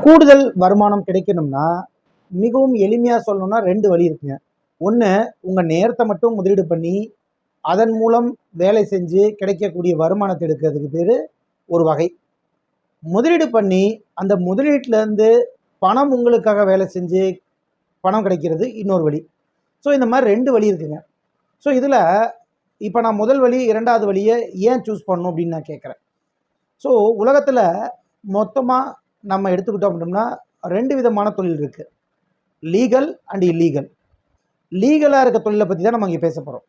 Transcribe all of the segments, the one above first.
கூடுதல் வருமானம் கிடைக்கணும்னா மிகவும் எளிமையாக சொல்லணும்னா 2 வழி இருக்குங்க. ஒன்று, உங்கள் நேரத்தை மட்டும் முதலீடு பண்ணி அதன் மூலம் வேலை செஞ்சு கிடைக்கக்கூடிய வருமானத்தை எடுக்கிறதுக்கு பேர் ஒரு வகை. முதலீடு பண்ணி அந்த முதலீட்டிலேருந்து பணம் உங்களுக்காக வேலை செஞ்சு பணம் கிடைக்கிறது இன்னொரு வழி. ஸோ இந்த மாதிரி 2 வழி இருக்குங்க. ஸோ இதில் இப்போ நான் முதல் வழி 2வது வழியை ஏன் சூஸ் பண்ணணும் அப்படின்னு நான் கேட்குறேன். ஸோ உலகத்தில் மொத்தமாக நம்ம எடுத்துக்கிட்டோம் அப்படின்னா 2 விதமான தொழில் இருக்குது, லீகல் அண்ட் இல்லீகல். லீகலாக இருக்க தொழிலை பற்றி தான் நம்ம இங்கே பேச போகிறோம்.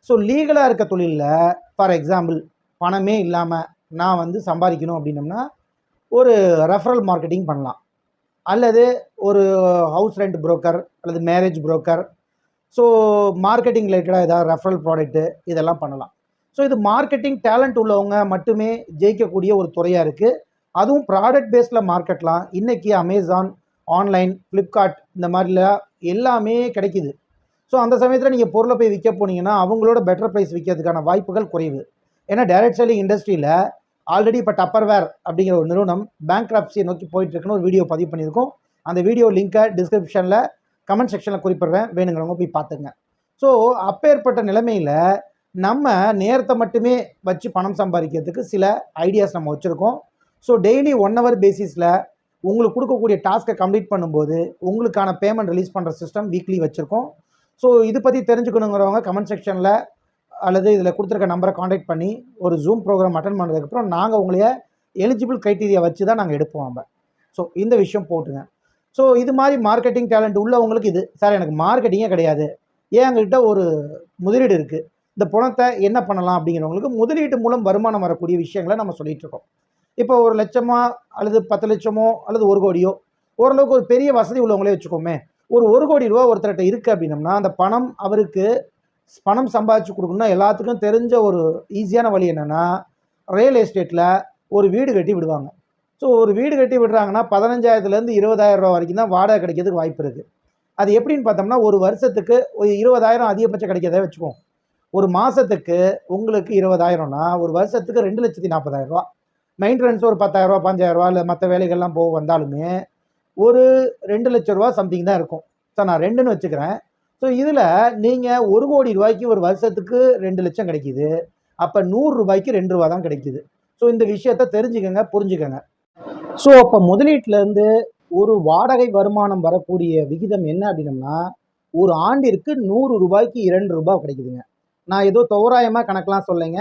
ஸோ லீகலாக இருக்க தொழிலில் ஃபார் எக்ஸாம்பிள் பணமே இல்லாமல் நான் சம்பாதிக்கணும் அப்படின்னம்னா ஒரு ரெஃபரல் மார்க்கெட்டிங் பண்ணலாம், அல்லது ஒரு ஹவுஸ் ரெண்ட் புரோக்கர் அல்லது மேரேஜ் புரோக்கர். ஸோ மார்க்கெட்டிங் ரிலேட்டடாக ஏதாவது ரெஃபரல் ப்ராடக்ட்டு இதெல்லாம் பண்ணலாம். ஸோ இது மார்க்கெட்டிங் டேலண்ட் உள்ளவங்க மட்டுமே ஜெயிக்கக்கூடிய ஒரு துறையாக இருக்குது. அதுவும் ப்ராடக்ட் பேஸில் மார்க்கெட்லாம் இன்றைக்கி அமேசான், ஆன்லைன், ஃப்ளிப்கார்ட் இந்த மாதிரிலாம் எல்லாமே கிடைக்கிது. ஸோ அந்த சமயத்தில் நீங்கள் பொருளை போய் விற்க போனீங்கன்னா அவங்களோட பெட்டர் ப்ரைஸ் விற்கிறதுக்கான வாய்ப்புகள் குறைவு. ஏன்னா டைரக்ட் செல்லிங் இண்டஸ்ட்ரியில் ஆல்ரெடி இப்போ டப்பர்வேர் அப்படிங்கிற ஒரு நிறுவனம் பேங்க்ரப்சியை நோக்கி போயிட்டுருக்குன்னு ஒரு வீடியோ பதிவு பண்ணியிருக்கோம். அந்த வீடியோ லிங்க்கை டிஸ்கிரிப்ஷனில் கமெண்ட் செக்ஷனில் குறிப்பிட்றேன், வேணுங்கிறவங்க போய் பார்த்துங்க. ஸோ அப்பேற்பட்ட நிலைமையில் நம்ம நேரத்தை மட்டுமே வச்சு பணம் சம்பாதிக்கிறதுக்கு சில ஐடியாஸ் நம்ம வச்சுருக்கோம். ஸோ டெய்லி 1 hour பேசிஸில் உங்களுக்கு கொடுக்கக்கூடிய டாஸ்க்கை கம்ப்ளீட் பண்ணும்போது உங்களுக்கான பேமெண்ட் ரிலீஸ் பண்ணுற சிஸ்டம் வீக்லி வச்சுருக்கோம். ஸோ இது பற்றி தெரிஞ்சுக்கணுங்கிறவங்க கமெண்ட் செக்ஷனில் அல்லது இதில் கொடுத்துருக்க நம்பரை காண்டாக்ட் பண்ணி ஒரு ஜூம் ப்ரோக்ராம் அட்டன் பண்ணுறதுக்கப்புறம் நாங்கள் உங்களைய எலிஜிபிள் க்ரைட்டீரியா வச்சு தான் நாங்கள் எடுப்போம் நம்ம. ஸோ இந்த விஷயம் போட்டுங்க. ஸோ இது மாதிரி மார்க்கெட்டிங் டேலண்ட் உள்ளவங்களுக்கு இது சார் எனக்கு மார்க்கெட்டிங்கே கிடையாது, ஏன் எங்கள்கிட்ட ஒரு முதலீடு இருக்குது, இந்த பணத்தை என்ன பண்ணலாம் அப்படிங்கிறவங்களுக்கு முதலீட்டு மூலம் வருமானம் வரக்கூடிய விஷயங்களை நம்ம சொல்லிகிட்ருக்கோம். இப்போ 1 லட்சமோ அல்லது 10 லட்சமோ அல்லது 1 கோடியோ ஓரளவுக்கு ஒரு பெரிய வசதி உள்ளவங்களே வச்சுக்கோமே, ஒரு 1 கோடி ரூபா ஒருத்தர்கிட்ட இருக்குது அப்படின்னம்னா அந்த பணம் அவருக்கு பணம் சம்பாதிச்சு கொடுக்கணும்னா எல்லாத்துக்கும் தெரிஞ்ச ஒரு ஈஸியான வழி என்னென்னா ரியல் எஸ்டேட்டில் ஒரு வீடு கட்டி விடுவாங்க. ஸோ ஒரு வீடு கட்டி விடுறாங்கன்னா 15,000 20,000 ரூபா வரைக்கும் தான் வாடகை கிடைக்கிறதுக்கு வாய்ப்பு இருக்குது. அது எப்படின்னு பார்த்தோம்னா ஒரு வருஷத்துக்கு ஒரு 20,000 அதிகபட்சம் கிடைக்கிறதே வச்சுக்கோம். ஒரு மாதத்துக்கு உங்களுக்கு 20,000னா ஒரு வருஷத்துக்கு 2,40,000 ரூபா. மெயின்டெனன்ஸ் ஒரு 10,000 ரூபா 5,000 ரூபா இல்லை மற்ற வேலைகள்லாம் போக வந்தாலுமே ஒரு 2 லட்ச ரூபா சம்திங் தான் இருக்கும். ஸோ நான் 2ன்னு வச்சுக்கிறேன். ஸோ இதில் நீங்கள் 1 கோடி ரூபாய்க்கு ஒரு வருஷத்துக்கு 2 லட்சம் கிடைக்கிது. அப்போ 100 ரூபாய்க்கு 2 ரூபா தான் கிடைக்கிது. ஸோ இந்த விஷயத்தை தெரிஞ்சுக்கங்க, புரிஞ்சுக்கங்க. ஸோ அப்போ முதலீட்டிலேருந்து ஒரு வாடகை வருமானம் வரக்கூடிய விகிதம் என்ன அப்படின்னம்னா ஒரு ஆண்டிற்கு 100 ரூபாய்க்கு 2 ரூபாய் கிடைக்குதுங்க. நான் ஏதோ தோராயமாக கணக்கெலாம் சொல்லைங்க.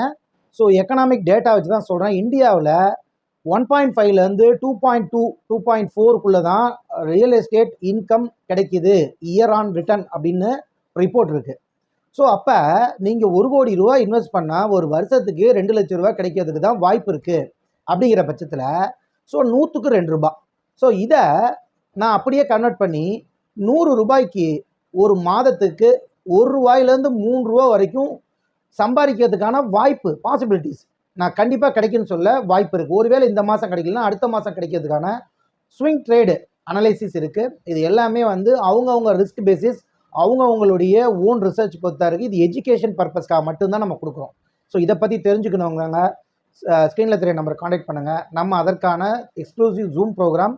ஸோ எக்கனாமிக் டேட்டா வச்சு தான் சொல்கிறேன். இந்தியாவில் 1.5லேருந்து 2.2 2.4க்குள்ளே தான் ரியல் எஸ்டேட் இன்கம் கிடைக்கிது இயர் ஆன் ரிட்டர்ன் அப்படின்னு ரிப்போர்ட் இருக்குது. ஸோ அப்போ நீங்கள் 1 கோடி ரூபா இன்வெஸ்ட் பண்ணால் ஒரு வருஷத்துக்கு 2 லட்ச ரூபா கிடைக்கிறதுக்கு தான் வாய்ப்பு இருக்குது. அப்படிங்கிற பட்சத்தில் ஸோ 100க்கு 2 ரூபா. ஸோ இதை நான் அப்படியே கன்வெர்ட் பண்ணி 100 ரூபாய்க்கு ஒரு மாதத்துக்கு 1 ரூபாயிலேருந்து 3 ரூபா வரைக்கும் சம்பாதிக்கிறதுக்கான வாய்ப்பு பாசிபிலிட்டிஸ் நான் கண்டிப்பாக கிடைக்குன்னு சொல்ல வாய்ப்பு இருக்குது. ஒருவேளை இந்த மாதம் கிடைக்கலன்னா அடுத்த மாதம் கிடைக்கிறதுக்கான ஸ்விங் ட்ரேடு அனலைசிஸ் இருக்குது. இது எல்லாமே அவங்கவுங்க ரிஸ்க் பேசிஸ் அவங்கவுங்களுடைய ஓன் ரிசர்ச் பொறுத்தா இருக்குது. இது எஜுகேஷன் பர்பஸ்க்காக மட்டும்தான் நம்ம கொடுக்குறோம். ஸோ இதை பற்றி தெரிஞ்சுக்கணுங்க ஸ்க்ரீனில் தெரிய நம்பரை காண்டாக்ட் பண்ணுங்கள். நம்ம அதற்கான எக்ஸ்க்ளூசிவ் ஜூம் ப்ரோக்ராம்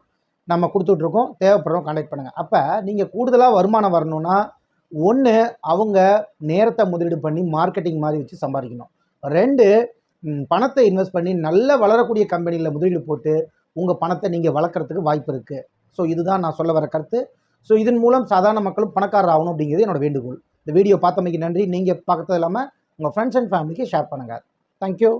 நம்ம கொடுத்துட்ருக்கோம், தேவைப்படுறோம் காண்டாக்ட் பண்ணுங்கள். அப்போ நீங்கள் கூடுதலாக வருமானம் வரணும்னா ஒன்று அவங்க நேரத்தை முதலீடு பண்ணி மார்க்கெட்டிங் மாதிரி வச்சு சம்பாதிக்கணும். 2 பணத்தை இன்வெஸ்ட் பண்ணி நல்ல வளரக்கூடிய கம்பெனியில் முதலீடு போட்டு உங்கள் பணத்தை நீங்கள் வளர்க்குறதுக்கு வாய்ப்பு இருக்குது. ஸோ இதுதான் நான் சொல்ல வர கருத்து. ஸோ இதன் மூலம் சாதாரண மக்களும் பணக்காரர் ஆகணும் அப்படிங்கிறது என்னோடய வேண்டுகோள். இந்த வீடியோ பார்த்தமைக்கு நன்றி. நீங்கள் பக்கத்தில் இல்லாமல் உங்கள் ஃப்ரெண்ட்ஸ் அண்ட் ஃபேமிலிக்கு ஷேர் பண்ணுங்கள். தேங்க்யூ.